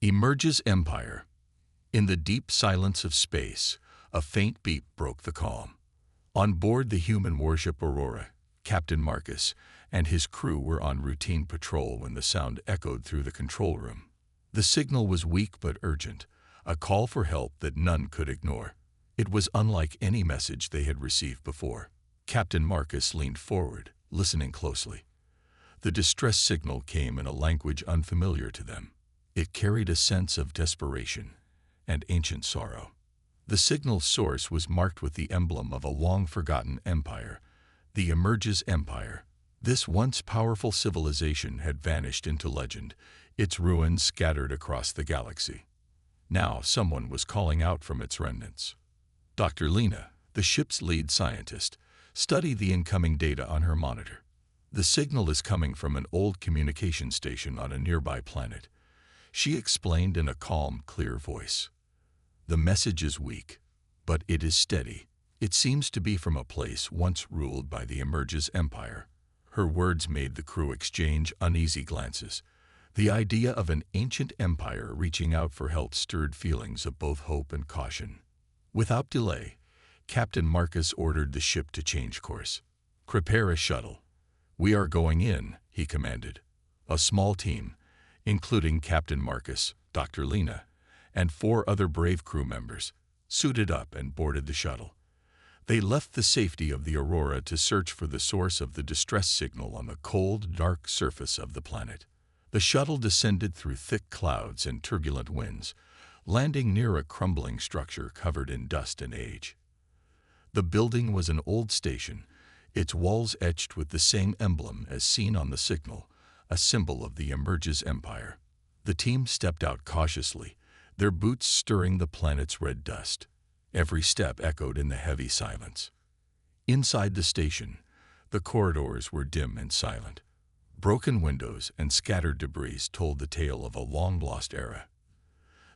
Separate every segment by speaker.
Speaker 1: Emerges Empire. In the deep silence of space, a faint beep broke the calm. On board the human warship Aurora, Captain Marcus and his crew were on routine patrol when the sound echoed through the control room. The signal was weak but urgent, a call for help that none could ignore. It was unlike any message they had received before. Captain Marcus leaned forward, listening closely. The distress signal came in a language unfamiliar to them. It carried a sense of desperation and ancient sorrow. The signal's source was marked with the emblem of a long-forgotten empire, the Emerges Empire. This once powerful civilization had vanished into legend, its ruins scattered across the galaxy. Now someone was calling out from its remnants. Dr. Lena, the ship's lead scientist, studied the incoming data on her monitor. The signal is coming from an old communication station on a nearby planet. She explained in a calm, clear voice. The message is weak, but it is steady. It seems to be from a place once ruled by the Emerges Empire. Her words made the crew exchange uneasy glances. The idea of an ancient empire reaching out for help stirred feelings of both hope and caution. Without delay, Captain Marcus ordered the ship to change course. "Prepare a shuttle. We are going in," he commanded. A small team, including Captain Marcus, Dr. Lena, and 4 other brave crew members, suited up and boarded the shuttle. They left the safety of the Aurora to search for the source of the distress signal on the cold, dark surface of the planet. The shuttle descended through thick clouds and turbulent winds, landing near a crumbling structure covered in dust and age. The building was an old station, its walls etched with the same emblem as seen on the signal, a symbol of the Emerges Empire. The team stepped out cautiously, their boots stirring the planet's red dust. Every step echoed in the heavy silence. Inside the station, the corridors were dim and silent. Broken windows and scattered debris told the tale of a long-lost era.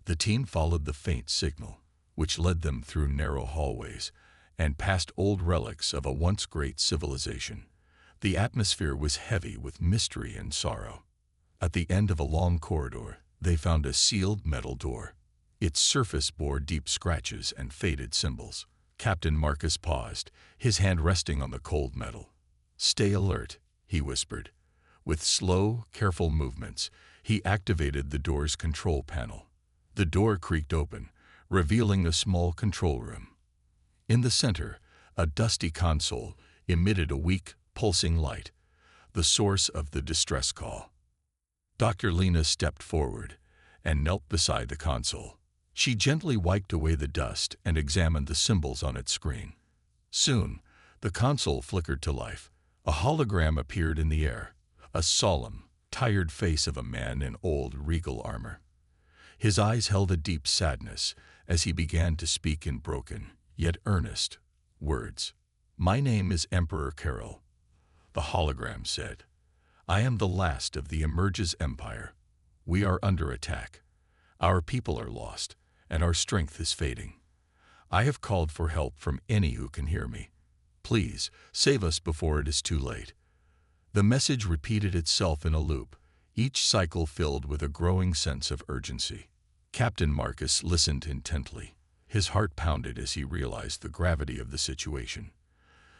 Speaker 1: The team followed the faint signal, which led them through narrow hallways and past old relics of a once great civilization. The atmosphere was heavy with mystery and sorrow. At the end of a long corridor, they found a sealed metal door. Its surface bore deep scratches and faded symbols. Captain Marcus paused, his hand resting on the cold metal. "Stay alert," he whispered. With slow, careful movements, he activated the door's control panel. The door creaked open, revealing a small control room. In the center, a dusty console emitted a weak, pulsing light, the source of the distress call. Dr. Lena stepped forward and knelt beside the console. She gently wiped away the dust and examined the symbols on its screen. Soon, the console flickered to life. A hologram appeared in the air, a solemn, tired face of a man in old, regal armor. His eyes held a deep sadness as he began to speak in broken, yet earnest, words. "My name is Emperor Carol," the hologram said. "I am the last of the Emerges Empire. We are under attack. Our people are lost, and our strength is fading. I have called for help from any who can hear me. Please, save us before it is too late." The message repeated itself in a loop, each cycle filled with a growing sense of urgency. Captain Marcus listened intently. His heart pounded as he realized the gravity of the situation.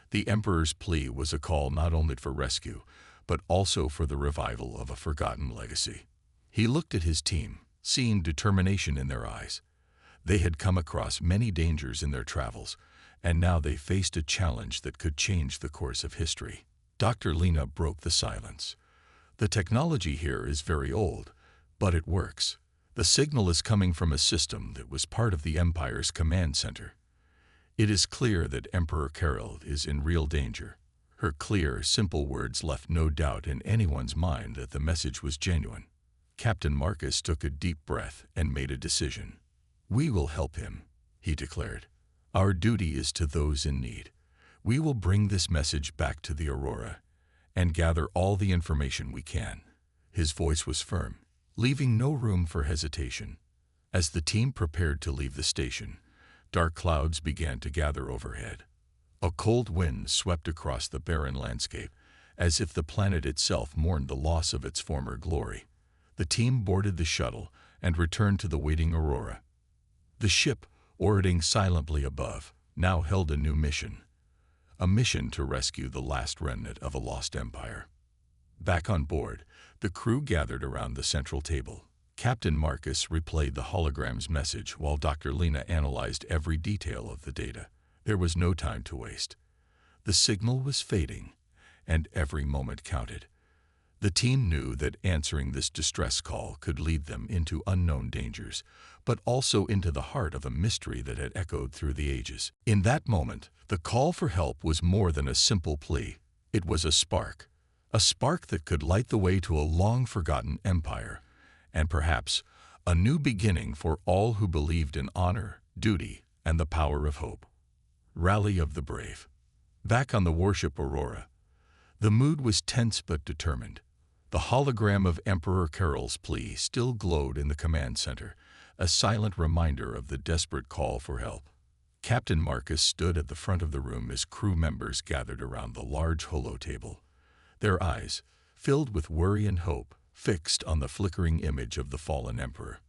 Speaker 1: The Emperor's plea was a call not only for rescue, but also for the revival of a forgotten legacy. He looked at his team, seeing determination in their eyes. They had come across many dangers in their travels, and now they faced a challenge that could change the course of history. Dr. Lena broke the silence. "The technology here is very old, but it works. The signal is coming from a system that was part of the Empire's command center. It is clear that Emperor Carol is in real danger." Her clear, simple words left no doubt in anyone's mind that the message was genuine. Captain Marcus took a deep breath and made a decision. "We will help him," he declared. "Our duty is to those in need. We will bring this message back to the Aurora and gather all the information we can." His voice was firm, leaving no room for hesitation. As the team prepared to leave the station, dark clouds began to gather overhead. A cold wind swept across the barren landscape, as if the planet itself mourned the loss of its former glory. The team boarded the shuttle and returned to the waiting Aurora. The ship, orbiting silently above, now held a new mission. A mission to rescue the last remnant of a lost empire. Back on board, the crew gathered around the central table. Captain Marcus replayed the hologram's message while Dr. Lena analyzed every detail of the data. There was no time to waste. The signal was fading, and every moment counted. The team knew that answering this distress call could lead them into unknown dangers, but also into the heart of a mystery that had echoed through the ages. In that moment, the call for help was more than a simple plea. It was a spark that could light the way to a long-forgotten empire, and perhaps a new beginning for all who believed in honor, duty, and the power of hope. Rally of the Brave. Back on the warship Aurora, the mood was tense but determined. The hologram of Emperor Carol's plea still glowed in the command center, a silent reminder of the desperate call for help. Captain Marcus stood at the front of the room as crew members gathered around the large holo-table, their eyes, filled with worry and hope, fixed on the flickering image of the fallen emperor.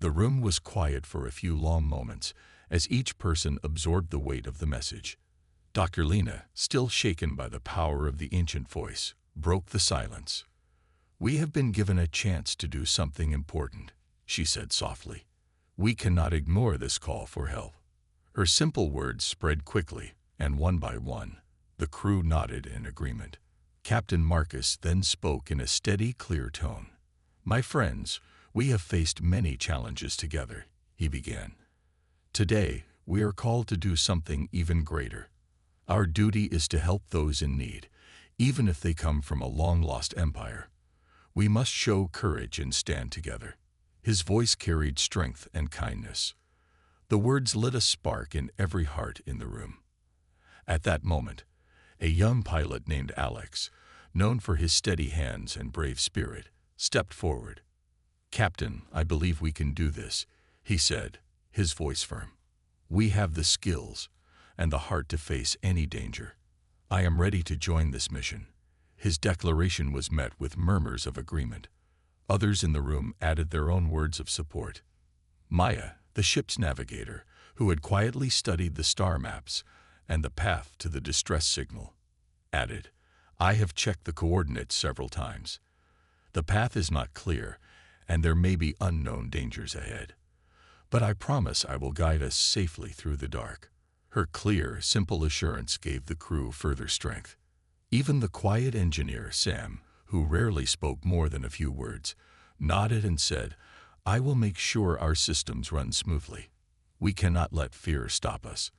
Speaker 1: The room was quiet for a few long moments as each person absorbed the weight of the message. Dr. Lena, still shaken by the power of the ancient voice, broke the silence. "We have been given a chance to do something important," she said softly. "We cannot ignore this call for help." Her simple words spread quickly, and one by one, the crew nodded in agreement. Captain Marcus then spoke in a steady, clear tone. "My friends, we have faced many challenges together," he began. "Today, we are called to do something even greater. Our duty is to help those in need, even if they come from a long-lost empire. We must show courage and stand together." His voice carried strength and kindness. The words lit a spark in every heart in the room. At that moment, a young pilot named Alex, known for his steady hands and brave spirit, stepped forward. "Captain, I believe we can do this," he said, his voice firm. "We have the skills and the heart to face any danger. I am ready to join this mission." His declaration was met with murmurs of agreement. Others in the room added their own words of support. Maya, the ship's navigator, who had quietly studied the star maps and the path to the distress signal, added, "I have checked the coordinates several times. The path is not clear, and there may be unknown dangers ahead. But I promise I will guide us safely through the dark." Her clear, simple assurance gave the crew further strength. Even the quiet engineer, Sam, who rarely spoke more than a few words, nodded and said, "I will make sure our systems run smoothly. We cannot let fear stop us.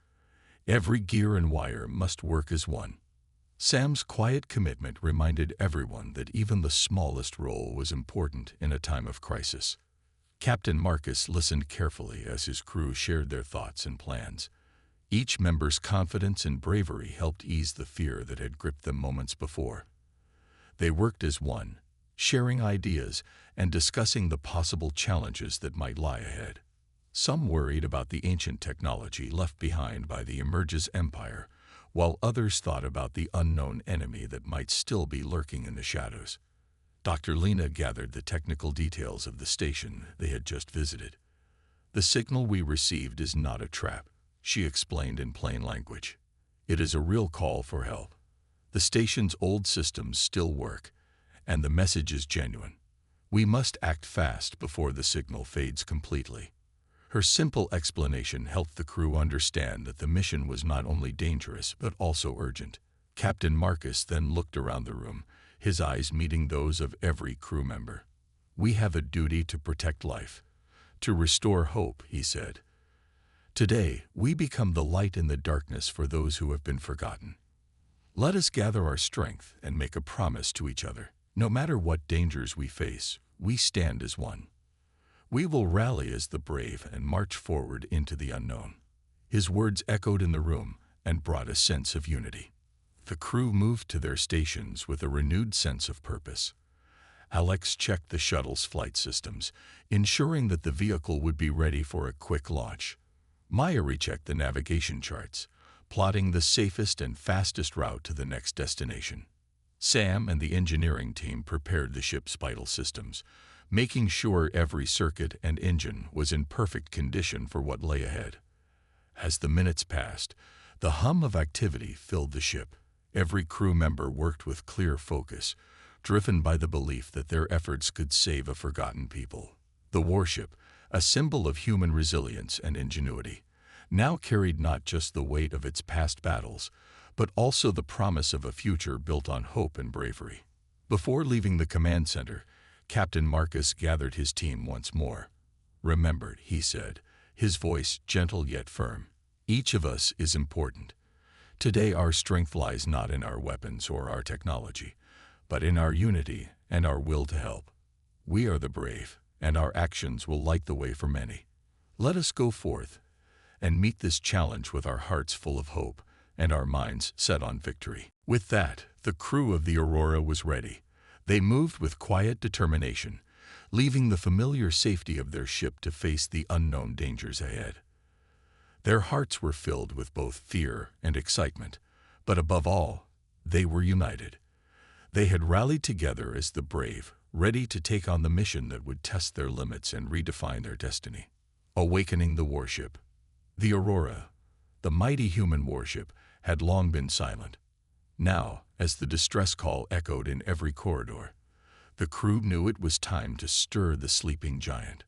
Speaker 1: Every gear and wire must work as one." Sam's quiet commitment reminded everyone that even the smallest role was important in a time of crisis. Captain Marcus listened carefully as his crew shared their thoughts and plans. Each member's confidence and bravery helped ease the fear that had gripped them moments before. They worked as one, sharing ideas and discussing the possible challenges that might lie ahead. Some worried about the ancient technology left behind by the Emerges Empire, while others thought about the unknown enemy that might still be lurking in the shadows. Dr. Lena gathered the technical details of the station they had just visited. "The signal we received is not a trap," she explained in plain language. "It is a real call for help. The station's old systems still work, and the message is genuine. We must act fast before the signal fades completely." Her simple explanation helped the crew understand that the mission was not only dangerous but also urgent. Captain Marcus then looked around the room, his eyes meeting those of every crew member. "We have a duty to protect life, to restore hope," he said. "Today, we become the light in the darkness for those who have been forgotten. Let us gather our strength and make a promise to each other. No matter what dangers we face, we stand as one. We will rally as the brave and march forward into the unknown." His words echoed in the room and brought a sense of unity. The crew moved to their stations with a renewed sense of purpose. Alex checked the shuttle's flight systems, ensuring that the vehicle would be ready for a quick launch. Maya rechecked the navigation charts, plotting the safest and fastest route to the next destination. Sam and the engineering team prepared the ship's vital systems, making sure every circuit and engine was in perfect condition for what lay ahead. As the minutes passed, the hum of activity filled the ship. Every crew member worked with clear focus, driven by the belief that their efforts could save a forgotten people. The warship, a symbol of human resilience and ingenuity, now carried not just the weight of its past battles, but also the promise of a future built on hope and bravery. Before leaving the command center, Captain Marcus gathered his team once more. "Remember," he said, his voice gentle yet firm, "each of us is important. Today our strength lies not in our weapons or our technology, but in our unity and our will to help. We are the brave, and our actions will light the way for many. Let us go forth and meet this challenge with our hearts full of hope and our minds set on victory." With that, the crew of the Aurora was ready. They moved with quiet determination, leaving the familiar safety of their ship to face the unknown dangers ahead. Their hearts were filled with both fear and excitement, but above all, they were united. They had rallied together as the brave, ready to take on the mission that would test their limits and redefine their destiny. Awakening the warship. The Aurora, the mighty human warship, had long been silent. Now, as the distress call echoed in every corridor, the crew knew it was time to stir the sleeping giant.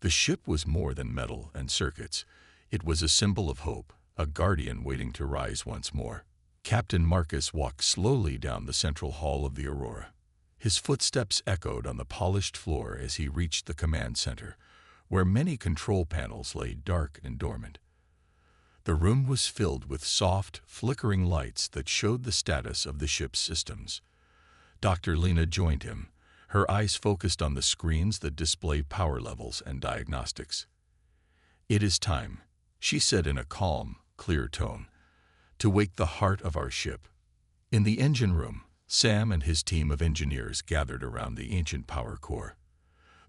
Speaker 1: The ship was more than metal and circuits. It was a symbol of hope, a guardian waiting to rise once more. Captain Marcus walked slowly down the central hall of the Aurora. His footsteps echoed on the polished floor as he reached the command center, where many control panels lay dark and dormant. The room was filled with soft, flickering lights that showed the status of the ship's systems. Dr. Lena joined him, her eyes focused on the screens that displayed power levels and diagnostics. "It is time," she said in a calm, clear tone, "to wake the heart of our ship." In the engine room, Sam and his team of engineers gathered around the ancient power core.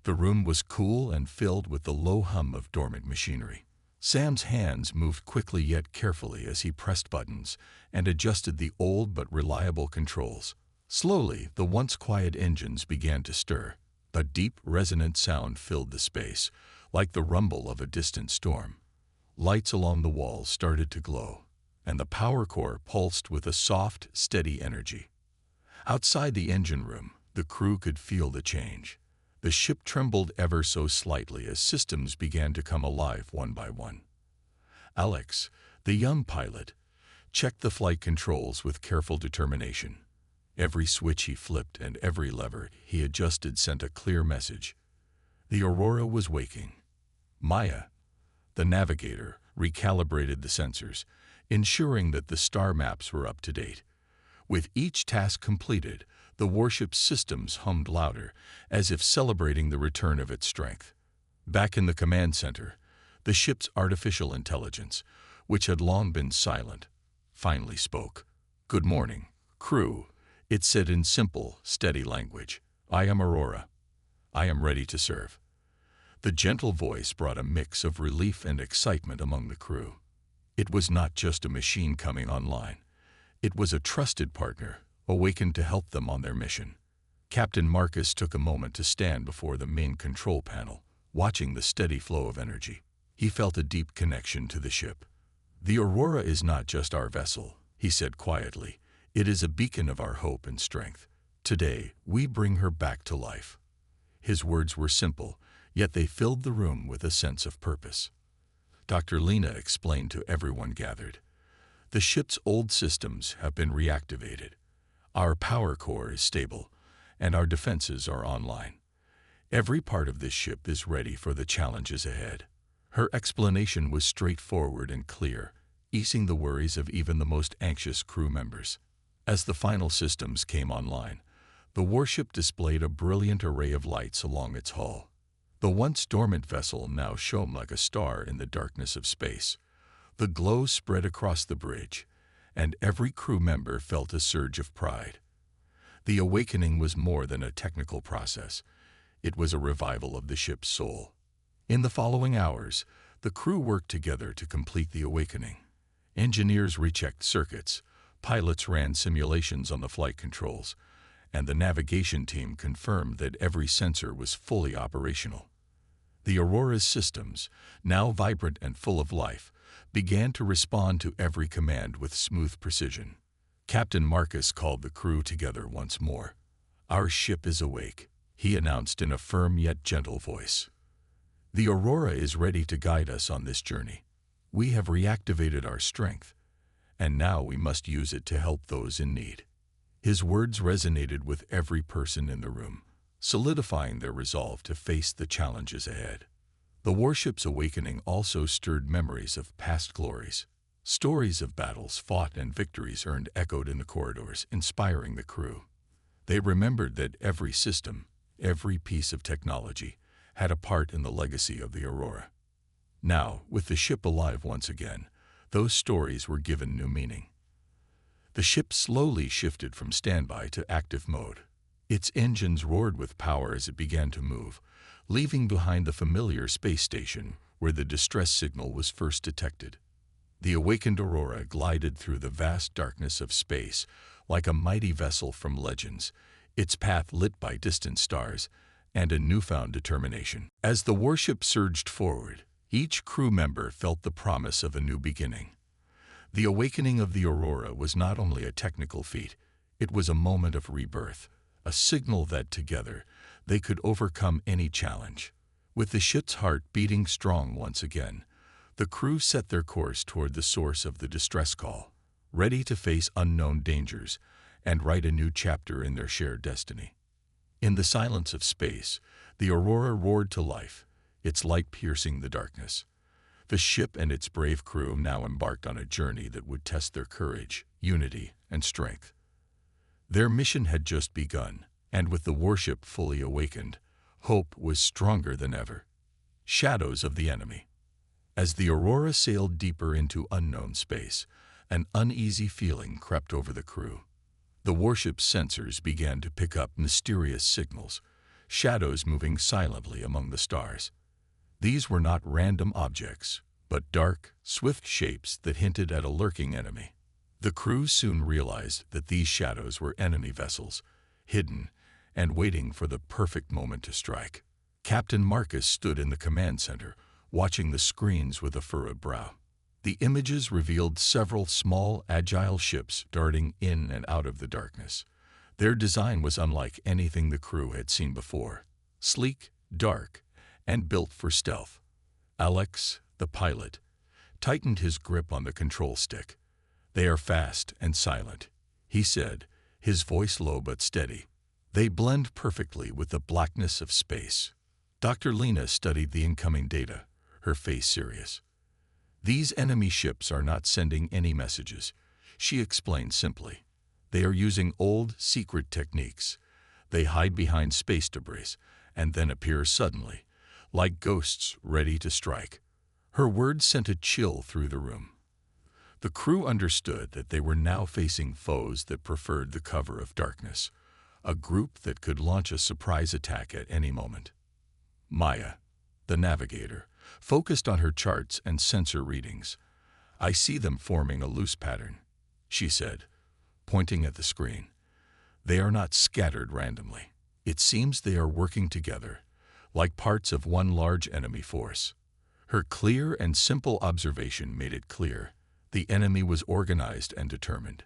Speaker 1: The room was cool and filled with the low hum of dormant machinery. Sam's hands moved quickly yet carefully as he pressed buttons and adjusted the old but reliable controls. Slowly, the once quiet engines began to stir. A deep, resonant sound filled the space, like the rumble of a distant storm. Lights along the walls started to glow, and the power core pulsed with a soft, steady energy. Outside the engine room, the crew could feel the change. The ship trembled ever so slightly as systems began to come alive one by one. Alex, the young pilot, checked the flight controls with careful determination. Every switch he flipped and every lever he adjusted sent a clear message. The Aurora was waking. Maya, the navigator, recalibrated the sensors, ensuring that the star maps were up to date. With each task completed, the warship's systems hummed louder, as if celebrating the return of its strength. Back in the command center, the ship's artificial intelligence, which had long been silent, finally spoke. "Good morning, crew," it said in simple, steady language. "I am Aurora. I am ready to serve." The gentle voice brought a mix of relief and excitement among the crew. It was not just a machine coming online. It was a trusted partner, awakened to help them on their mission. Captain Marcus took a moment to stand before the main control panel, watching the steady flow of energy. He felt a deep connection to the ship. "The Aurora is not just our vessel," he said quietly. "It is a beacon of our hope and strength. Today, we bring her back to life." His words were simple, yet they filled the room with a sense of purpose. Dr. Lena explained to everyone gathered. "The ship's old systems have been reactivated. Our power core is stable, and our defenses are online. Every part of this ship is ready for the challenges ahead." Her explanation was straightforward and clear, easing the worries of even the most anxious crew members. As the final systems came online, the warship displayed a brilliant array of lights along its hull. The once dormant vessel now shone like a star in the darkness of space. The glow spread across the bridge, and every crew member felt a surge of pride. The awakening was more than a technical process. It was a revival of the ship's soul. In the following hours, the crew worked together to complete the awakening. Engineers rechecked circuits, pilots ran simulations on the flight controls, and the navigation team confirmed that every sensor was fully operational. The Aurora's systems, now vibrant and full of life, began to respond to every command with smooth precision. Captain Marcus called the crew together once more. "Our ship is awake," he announced in a firm yet gentle voice. "The Aurora is ready to guide us on this journey. We have reactivated our strength, and now we must use it to help those in need." His words resonated with every person in the room, solidifying their resolve to face the challenges ahead. The warship's awakening also stirred memories of past glories. Stories of battles fought and victories earned echoed in the corridors, inspiring the crew. They remembered that every system, every piece of technology, had a part in the legacy of the Aurora. Now, with the ship alive once again, those stories were given new meaning. The ship slowly shifted from standby to active mode. Its engines roared with power as it began to move, leaving behind the familiar space station where the distress signal was first detected. The awakened Aurora glided through the vast darkness of space like a mighty vessel from legends, its path lit by distant stars and a newfound determination. As the warship surged forward, each crew member felt the promise of a new beginning. The awakening of the Aurora was not only a technical feat, it was a moment of rebirth, a signal that together they could overcome any challenge. With the ship's heart beating strong once again, the crew set their course toward the source of the distress call, ready to face unknown dangers and write a new chapter in their shared destiny. In the silence of space, the Aurora roared to life, its light piercing the darkness. The ship and its brave crew now embarked on a journey that would test their courage, unity, and strength. Their mission had just begun, and with the warship fully awakened, hope was stronger than ever. Shadows of the enemy. As the Aurora sailed deeper into unknown space, an uneasy feeling crept over the crew. The warship's sensors began to pick up mysterious signals, shadows moving silently among the stars. These were not random objects, but dark, swift shapes that hinted at a lurking enemy. The crew soon realized that these shadows were enemy vessels, hidden and waiting for the perfect moment to strike. Captain Marcus stood in the command center, watching the screens with a furrowed brow. The images revealed several small, agile ships darting in and out of the darkness. Their design was unlike anything the crew had seen before. Sleek, dark, and built for stealth. Alex, the pilot, tightened his grip on the control stick. "They are fast and silent," he said, his voice low but steady. "They blend perfectly with the blackness of space." Dr. Lena studied the incoming data, her face serious. "These enemy ships are not sending any messages," she explained simply. "They are using old, secret techniques. They hide behind space debris and then appear suddenly, like ghosts ready to strike." Her words sent a chill through the room. The crew understood that they were now facing foes that preferred the cover of darkness, a group that could launch a surprise attack at any moment. Maya, the navigator, focused on her charts and sensor readings. "I see them forming a loose pattern," she said, pointing at the screen. "They are not scattered randomly. It seems they are working together, like parts of one large enemy force." Her clear and simple observation made it clear the enemy was organized and determined.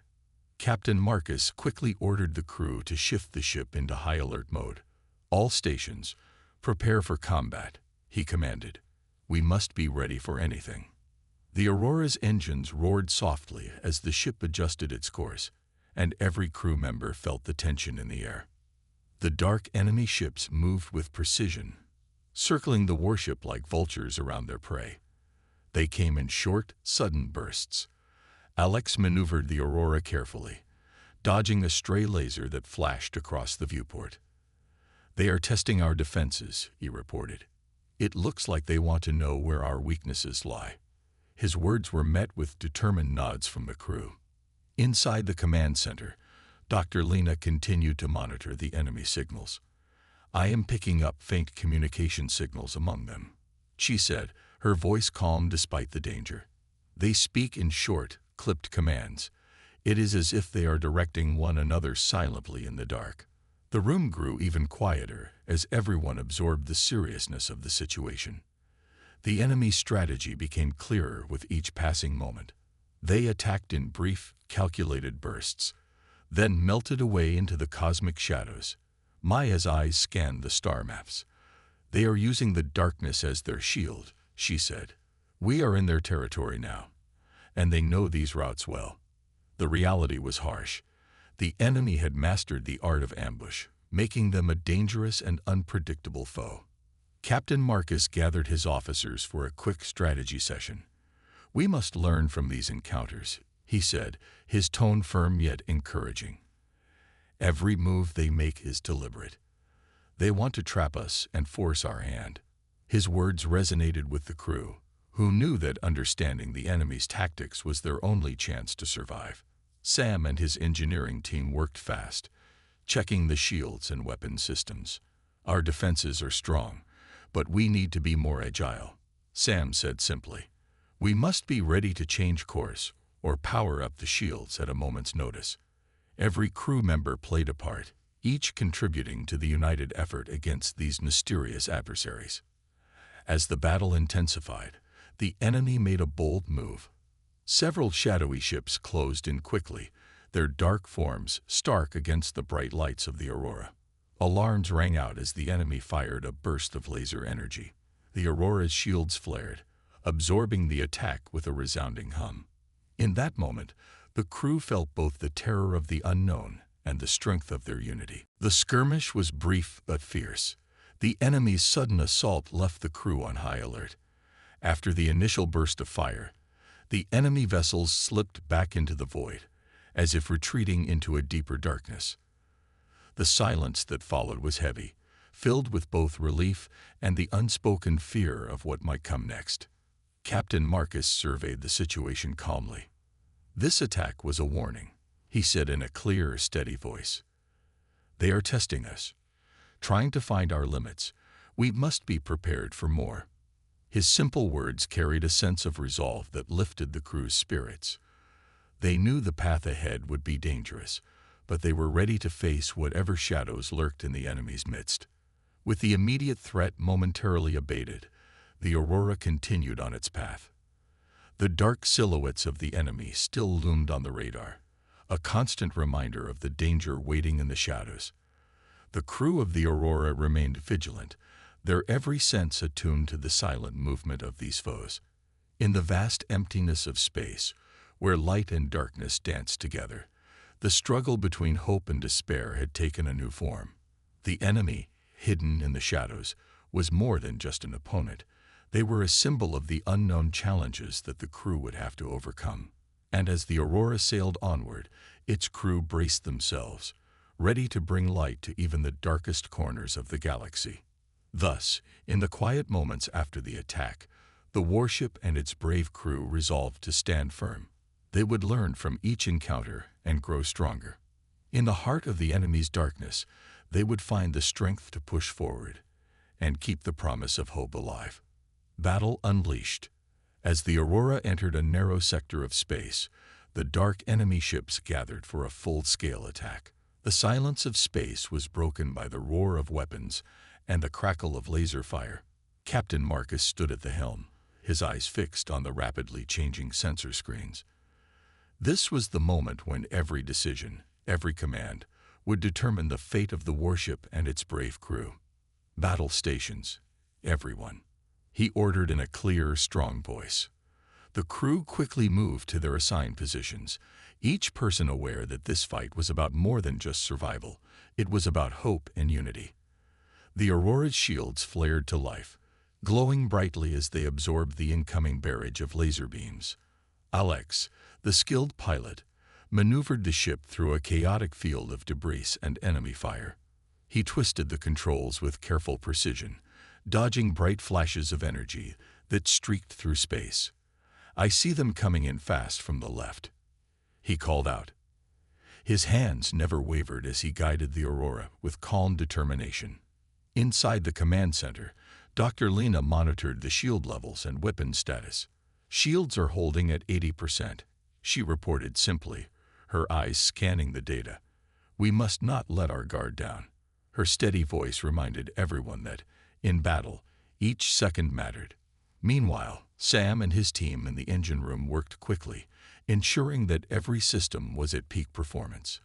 Speaker 1: Captain Marcus quickly ordered the crew to shift the ship into high alert mode. "All stations, prepare for combat," he commanded. "We must be ready for anything." The Aurora's engines roared softly as the ship adjusted its course, and every crew member felt the tension in the air. The dark enemy ships moved with precision, circling the warship like vultures around their prey. They came in short, sudden bursts. Alex maneuvered the Aurora carefully, dodging a stray laser that flashed across the viewport. "They are testing our defenses," he reported. "It looks like they want to know where our weaknesses lie." His words were met with determined nods from the crew. Inside the command center, Dr. Lena continued to monitor the enemy signals. "I am picking up faint communication signals among them," she said, her voice calm despite the danger. "They speak in short, clipped commands. It is as if they are directing one another silently in the dark." The room grew even quieter as everyone absorbed the seriousness of the situation. The enemy's strategy became clearer with each passing moment. They attacked in brief, calculated bursts, then melted away into the cosmic shadows. Maya's eyes scanned the star maps. "They are using the darkness as their shield," she said. "We are in their territory now, and they know these routes well." The reality was harsh. The enemy had mastered the art of ambush, making them a dangerous and unpredictable foe. Captain Marcus gathered his officers for a quick strategy session. "We must learn from these encounters," he said, his tone firm yet encouraging. "Every move they make is deliberate. They want to trap us and force our hand." His words resonated with the crew, who knew that understanding the enemy's tactics was their only chance to survive. Sam and his engineering team worked fast, checking the shields and weapon systems. "Our defenses are strong, but we need to be more agile," Sam said simply. "We must be ready to change course or power up the shields at a moment's notice." Every crew member played a part, each contributing to the united effort against these mysterious adversaries. As the battle intensified, the enemy made a bold move. Several shadowy ships closed in quickly, their dark forms stark against the bright lights of the aurora. Alarms rang out as the enemy fired a burst of laser energy. The aurora's shields flared, absorbing the attack with a resounding hum. In that moment, the crew felt both the terror of the unknown and the strength of their unity. The skirmish was brief but fierce. The enemy's sudden assault left the crew on high alert. After the initial burst of fire, the enemy vessels slipped back into the void, as if retreating into a deeper darkness. The silence that followed was heavy, filled with both relief and the unspoken fear of what might come next. Captain Marcus surveyed the situation calmly. "This attack was a warning," he said in a clear, steady voice. "They are testing us, trying to find our limits. We must be prepared for more." His simple words carried a sense of resolve that lifted the crew's spirits. They knew the path ahead would be dangerous, but they were ready to face whatever shadows lurked in the enemy's midst. With the immediate threat momentarily abated, the aurora continued on its path. The dark silhouettes of the enemy still loomed on the radar, a constant reminder of the danger waiting in the shadows. The crew of the aurora remained vigilant, their every sense attuned to the silent movement of these foes. In the vast emptiness of space, where light and darkness danced together, the struggle between hope and despair had taken a new form. The enemy, hidden in the shadows, was more than just an opponent. They were a symbol of the unknown challenges that the crew would have to overcome. And as the aurora sailed onward, its crew braced themselves, ready to bring light to even the darkest corners of the galaxy. Thus, in the quiet moments after the attack, the warship and its brave crew resolved to stand firm. They would learn from each encounter and grow stronger. In the heart of the enemy's darkness, they would find the strength to push forward and keep the promise of hope alive. Battle unleashed. As the aurora entered a narrow sector of space, the dark enemy ships gathered for a full-scale attack. The silence of space was broken by the roar of weapons and the crackle of laser fire. Captain Marcus stood at the helm, his eyes fixed on the rapidly changing sensor screens. This was the moment when every decision, every command, would determine the fate of the warship and its brave crew. "Battle stations, everyone," he ordered in a clear, strong voice. The crew quickly moved to their assigned positions, each person aware that this fight was about more than just survival. It was about hope and unity. The aurora's shields flared to life, glowing brightly as they absorbed the incoming barrage of laser beams. Alex, the skilled pilot, maneuvered the ship through a chaotic field of debris and enemy fire. He twisted the controls with careful precision, dodging bright flashes of energy that streaked through space. "I see them coming in fast from the left," he called out. His hands never wavered as he guided the aurora with calm determination. Inside the command center, Dr. Lena monitored the shield levels and weapon status. "Shields are holding at 80%, she reported simply, her eyes scanning the data. "We must not let our guard down." Her steady voice reminded everyone that, in battle, each second mattered. Meanwhile, Sam and his team in the engine room worked quickly, ensuring that every system was at peak performance.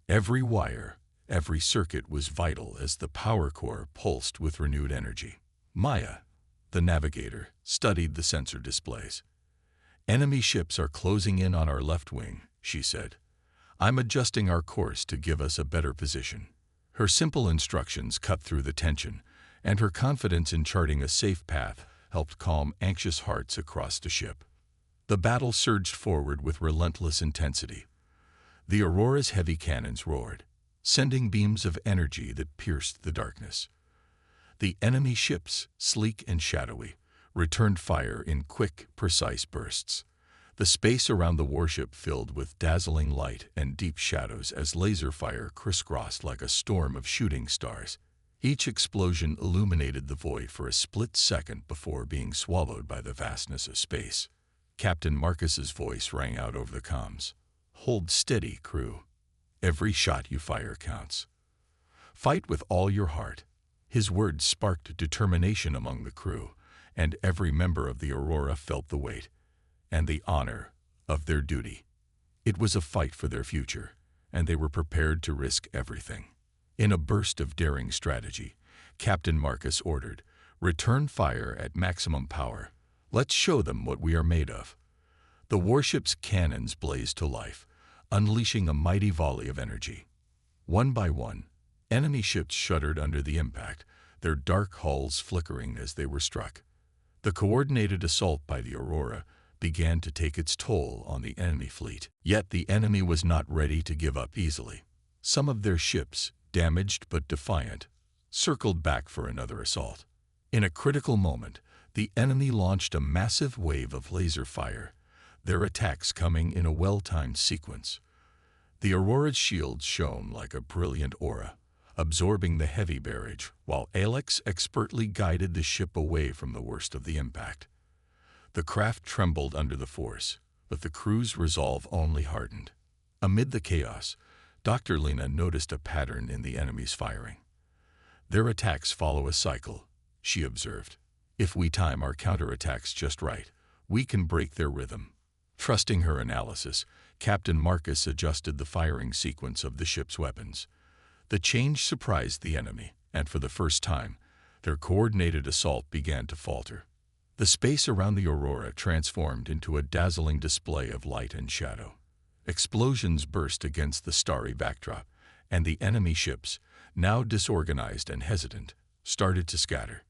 Speaker 1: Every wire, every circuit was vital as the power core pulsed with renewed energy. Maya, the navigator, studied the sensor displays. "Enemy ships are closing in on our left wing," she said. "I'm adjusting our course to give us a better position." Her simple instructions cut through the tension, and her confidence in charting a safe path helped calm anxious hearts across the ship. The battle surged forward with relentless intensity. The Aurora's heavy cannons roared, sending beams of energy that pierced the darkness. The enemy ships, sleek and shadowy, returned fire in quick, precise bursts. The space around the warship filled with dazzling light and deep shadows as laser fire crisscrossed like a storm of shooting stars. Each explosion illuminated the void for a split second before being swallowed by the vastness of space. Captain Marcus's voice rang out over the comms. "Hold steady, crew. Every shot you fire counts. Fight with all your heart." His words sparked determination among the crew, and every member of the Aurora felt the weight and the honor of their duty. It was a fight for their future, and they were prepared to risk everything. In a burst of daring strategy, Captain Marcus ordered, "Return fire at maximum power. Let's show them what we are made of." The warship's cannons blazed to life, unleashing a mighty volley of energy. One by one, enemy ships shuddered under the impact, their dark hulls flickering as they were struck. The coordinated assault by the Aurora began to take its toll on the enemy fleet. Yet the enemy was not ready to give up easily. Some of their ships, damaged but defiant, circled back for another assault. In a critical moment, the enemy launched a massive wave of laser fire, their attacks coming in a well-timed sequence. The Aurora's shields shone like a brilliant aura, absorbing the heavy barrage, while Alex expertly guided the ship away from the worst of the impact. The craft trembled under the force, but the crew's resolve only hardened. Amid the chaos, Dr. Lena noticed a pattern in the enemy's firing. "Their attacks follow a cycle," she observed. "If we time our counterattacks just right, we can break their rhythm." Trusting her analysis, Captain Marcus adjusted the firing sequence of the ship's weapons. The change surprised the enemy, and for the first time, their coordinated assault began to falter. The space around the Aurora transformed into a dazzling display of light and shadow. Explosions burst against the starry backdrop, and the enemy ships, now disorganized and hesitant, started to scatter.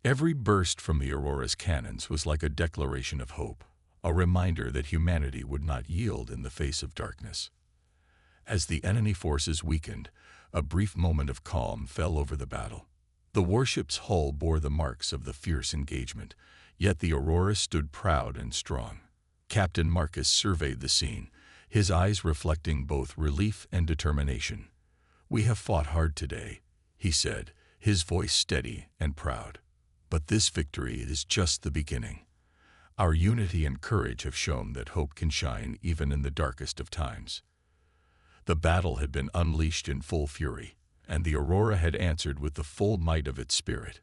Speaker 1: Every burst from the Aurora's cannons was like a declaration of hope, a reminder that humanity would not yield in the face of darkness. As the enemy forces weakened, a brief moment of calm fell over the battle. The warship's hull bore the marks of the fierce engagement, yet the Aurora stood proud and strong. Captain Marcus surveyed the scene, his eyes reflecting both relief and determination. "We have fought hard today," he said, his voice steady and proud. "But this victory is just the beginning. Our unity and courage have shown that hope can shine even in the darkest of times." The battle had been unleashed in full fury, and the Aurora had answered with the full might of its spirit.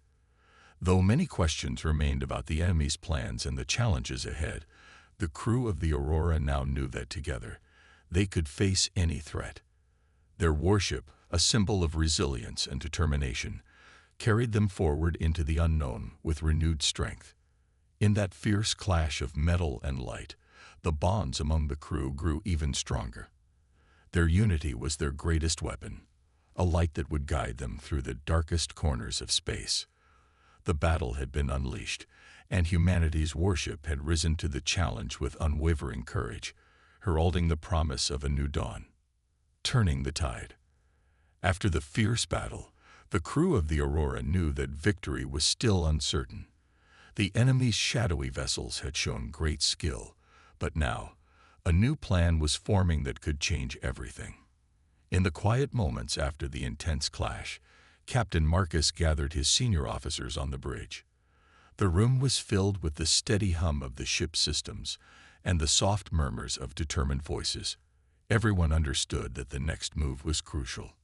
Speaker 1: Though many questions remained about the enemy's plans and the challenges ahead, the crew of the Aurora now knew that together, they could face any threat. Their warship, a symbol of resilience and determination, carried them forward into the unknown with renewed strength. In that fierce clash of metal and light, the bonds among the crew grew even stronger. Their unity was their greatest weapon, a light that would guide them through the darkest corners of space. The battle had been unleashed, and humanity's warship had risen to the challenge with unwavering courage, heralding the promise of a new dawn. Turning the tide. After the fierce battle, the crew of the Aurora knew that victory was still uncertain. The enemy's shadowy vessels had shown great skill, but now, a new plan was forming that could change everything. In the quiet moments after the intense clash, Captain Marcus gathered his senior officers on the bridge. The room was filled with the steady hum of the ship's systems and the soft murmurs of determined voices. Everyone understood that the next move was crucial.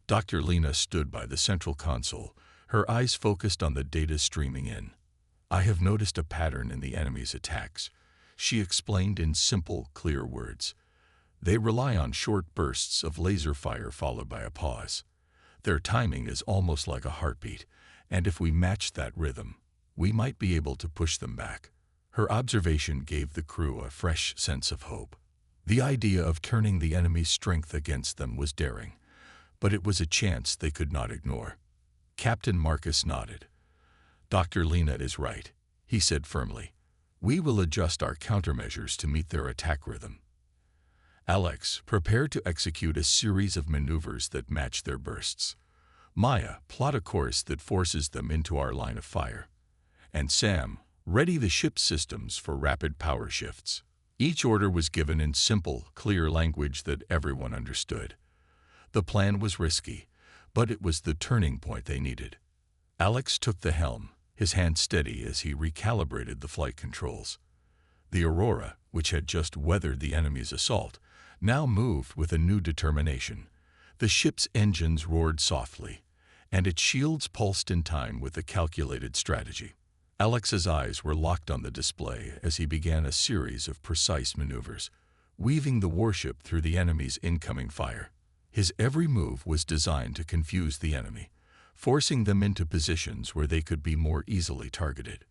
Speaker 1: Dr. Lena stood by the central console, her eyes focused on the data streaming in. "I have noticed a pattern in the enemy's attacks," she explained in simple, clear words. "They rely on short bursts of laser fire followed by a pause. Their timing is almost like a heartbeat, and if we match that rhythm, we might be able to push them back." Her observation gave the crew a fresh sense of hope. The idea of turning the enemy's strength against them was daring, but it was a chance they could not ignore. Captain Marcus nodded. "Dr. Lena is right," he said firmly. "We will adjust our countermeasures to meet their attack rhythm." Alex prepared to execute a series of maneuvers that match their bursts. Maya, plot a course that forces them into our line of fire. And Sam, ready the ship's systems for rapid power shifts. Each order was given in simple, clear language that everyone understood. The plan was risky, but it was the turning point they needed. Alex took the helm, his hand steady as he recalibrated the flight controls. The Aurora, which had just weathered the enemy's assault, now moved with a new determination. The ship's engines roared softly, and its shields pulsed in time with a calculated strategy. Alex's eyes were locked on the display as he began a series of precise maneuvers, weaving the warship through the enemy's incoming fire. His every move was designed to confuse the enemy, forcing them into positions where they could be more easily targeted.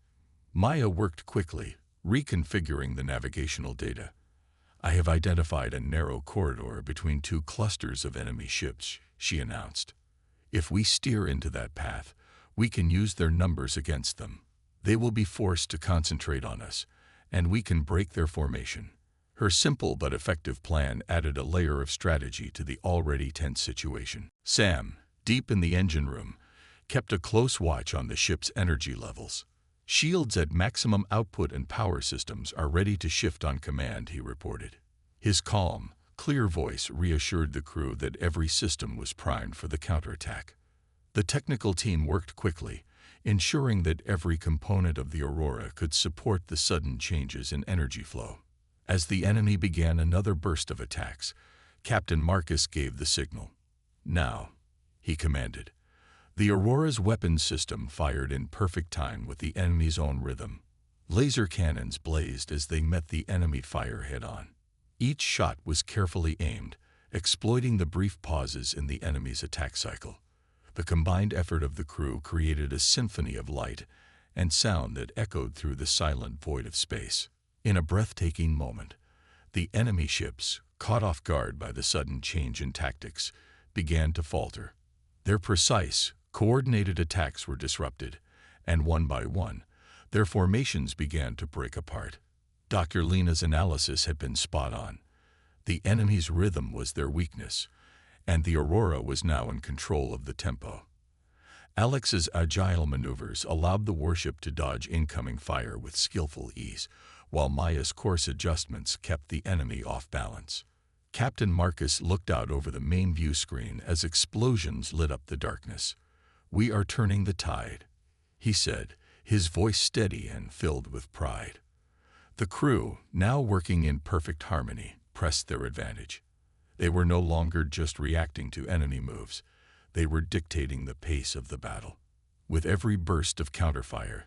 Speaker 1: Maya worked quickly, reconfiguring the navigational data. "I have identified a narrow corridor between two clusters of enemy ships," she announced. "If we steer into that path, we can use their numbers against them. They will be forced to concentrate on us, and we can break their formation." Her simple but effective plan added a layer of strategy to the already tense situation. Sam, deep in the engine room, kept a close watch on the ship's energy levels. "Shields at maximum output and power systems are ready to shift on command," he reported. His calm, clear voice reassured the crew that every system was primed for the counterattack. The technical team worked quickly, ensuring that every component of the Aurora could support the sudden changes in energy flow. As the enemy began another burst of attacks, Captain Marcus gave the signal. "Now," he commanded. The Aurora's weapons system fired in perfect time with the enemy's own rhythm. Laser cannons blazed as they met the enemy fire head-on. Each shot was carefully aimed, exploiting the brief pauses in the enemy's attack cycle. The combined effort of the crew created a symphony of light and sound that echoed through the silent void of space. In a breathtaking moment, the enemy ships, caught off guard by the sudden change in tactics, began to falter. Their precise, coordinated attacks were disrupted, and one by one, their formations began to break apart. Dr. Lena's analysis had been spot on. The enemy's rhythm was their weakness, and the Aurora was now in control of the tempo. Alex's agile maneuvers allowed the warship to dodge incoming fire with skillful ease, while Maya's course adjustments kept the enemy off balance. Captain Marcus looked out over the main view screen as explosions lit up the darkness. "We are turning the tide," he said, his voice steady and filled with pride. The crew, now working in perfect harmony, pressed their advantage. They were no longer just reacting to enemy moves. They were dictating the pace of the battle. With every burst of counterfire,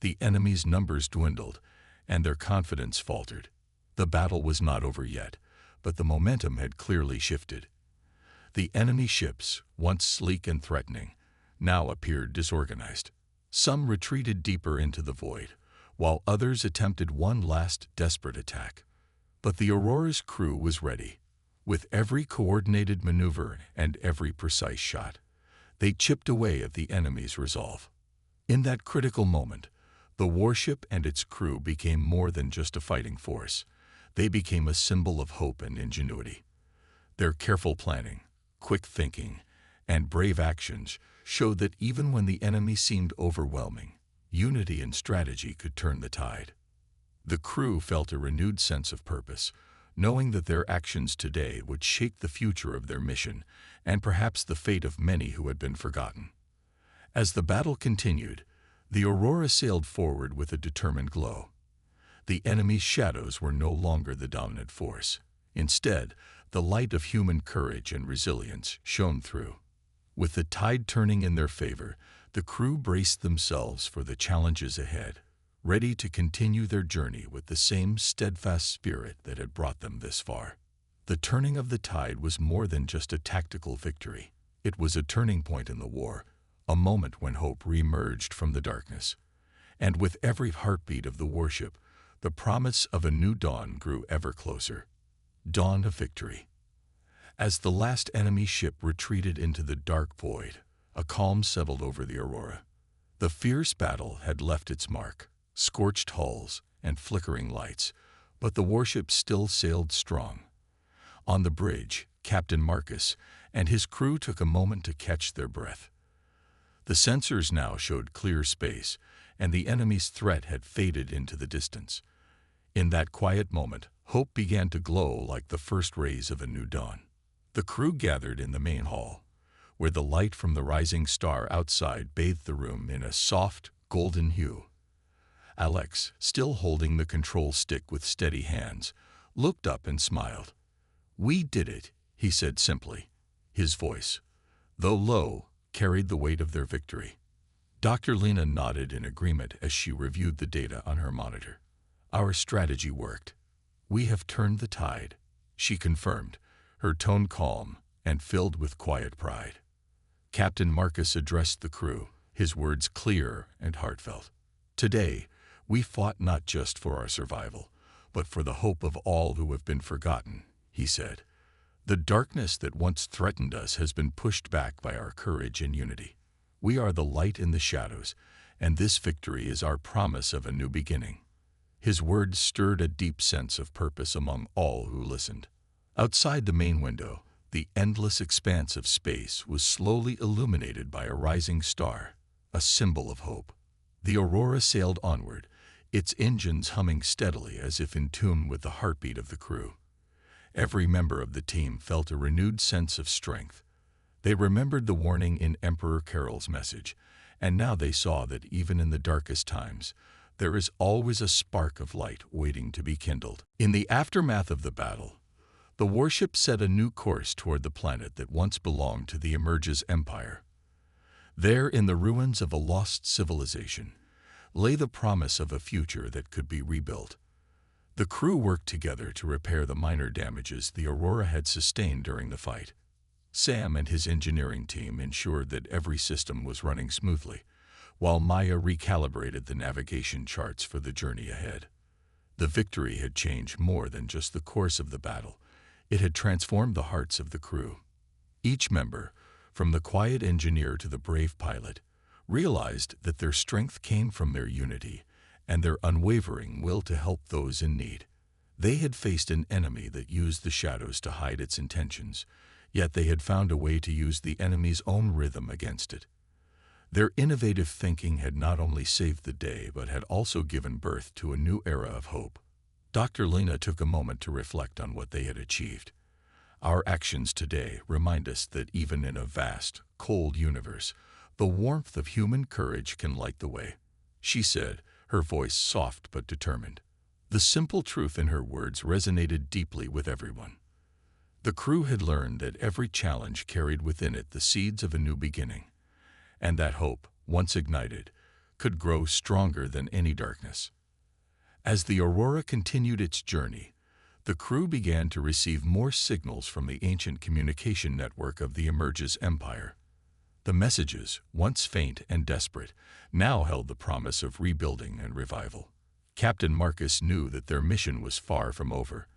Speaker 1: the enemy's numbers dwindled, and their confidence faltered. The battle was not over yet, but the momentum had clearly shifted. The enemy ships, once sleek and threatening, now appeared disorganized. Some retreated deeper into the void, while others attempted one last desperate attack. But the Aurora's crew was ready. With every coordinated maneuver and every precise shot, they chipped away at the enemy's resolve. In that critical moment, the warship and its crew became more than just a fighting force. They became a symbol of hope and ingenuity. Their careful planning, quick thinking, and brave actions showed that even when the enemy seemed overwhelming, unity and strategy could turn the tide. The crew felt a renewed sense of purpose, knowing that their actions today would shape the future of their mission and perhaps the fate of many who had been forgotten. As the battle continued, the Aurora sailed forward with a determined glow. The enemy's shadows were no longer the dominant force. Instead, the light of human courage and resilience shone through. With the tide turning in their favor, the crew braced themselves for the challenges ahead, ready to continue their journey with the same steadfast spirit that had brought them this far. The turning of the tide was more than just a tactical victory. It was a turning point in the war, a moment when hope re-emerged from the darkness. And with every heartbeat of the warship, the promise of a new dawn grew ever closer. Dawn of victory. As the last enemy ship retreated into the dark void, a calm settled over the Aurora. The fierce battle had left its mark, scorched hulls and flickering lights, but the warship still sailed strong. On the bridge, Captain Marcus and his crew took a moment to catch their breath. The sensors now showed clear space, and the enemy's threat had faded into the distance. In that quiet moment, hope began to glow like the first rays of a new dawn. The crew gathered in the main hall, where the light from the rising star outside bathed the room in a soft, golden hue. Alex, still holding the control stick with steady hands, looked up and smiled. "We did it," he said simply. His voice, though low, carried the weight of their victory. Dr. Lena nodded in agreement as she reviewed the data on her monitor. "Our strategy worked. We have turned the tide," she confirmed, her tone calm and filled with quiet pride. Captain Marcus addressed the crew, his words clear and heartfelt. "Today, we fought not just for our survival, but for the hope of all who have been forgotten," he said. "The darkness that once threatened us has been pushed back by our courage and unity. We are the light in the shadows, and this victory is our promise of a new beginning." His words stirred a deep sense of purpose among all who listened. Outside the main window, the endless expanse of space was slowly illuminated by a rising star, a symbol of hope. The Aurora sailed onward, its engines humming steadily as if in tune with the heartbeat of the crew. Every member of the team felt a renewed sense of strength. They remembered the warning in Emperor Carol's message, and now they saw that even in the darkest times, there is always a spark of light waiting to be kindled. In the aftermath of the battle, the warship set a new course toward the planet that once belonged to the Emerge's empire. There, in the ruins of a lost civilization, lay the promise of a future that could be rebuilt. The crew worked together to repair the minor damages the Aurora had sustained during the fight. Sam and his engineering team ensured that every system was running smoothly, while Maya recalibrated the navigation charts for the journey ahead. The victory had changed more than just the course of the battle. It had transformed the hearts of the crew. Each member, from the quiet engineer to the brave pilot, realized that their strength came from their unity and their unwavering will to help those in need. They had faced an enemy that used the shadows to hide its intentions, yet they had found a way to use the enemy's own rhythm against it. Their innovative thinking had not only saved the day, but had also given birth to a new era of hope. Dr. Lena took a moment to reflect on what they had achieved. "Our actions today remind us that even in a vast, cold universe, the warmth of human courage can light the way," she said, her voice soft but determined. The simple truth in her words resonated deeply with everyone. The crew had learned that every challenge carried within it the seeds of a new beginning, and that hope, once ignited, could grow stronger than any darkness. As the Aurora continued its journey, the crew began to receive more signals from the ancient communication network of the Emerge's empire. The messages, once faint and desperate, now held the promise of rebuilding and revival. Captain Marcus knew that their mission was far from over.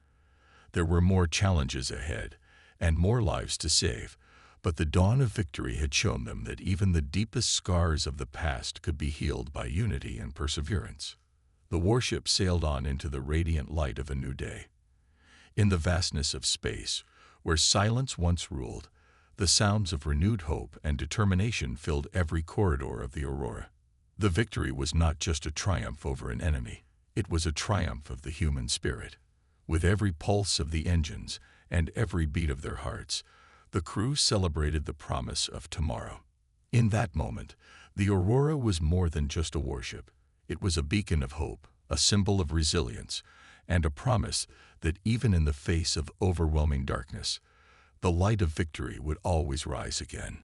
Speaker 1: There were more challenges ahead, and more lives to save, but the dawn of victory had shown them that even the deepest scars of the past could be healed by unity and perseverance. The warship sailed on into the radiant light of a new day. In the vastness of space, where silence once ruled, the sounds of renewed hope and determination filled every corridor of the Aurora. The victory was not just a triumph over an enemy, it was a triumph of the human spirit. With every pulse of the engines and every beat of their hearts, the crew celebrated the promise of tomorrow. In that moment, the Aurora was more than just a warship. It was a beacon of hope, a symbol of resilience, and a promise that even in the face of overwhelming darkness, the light of victory would always rise again.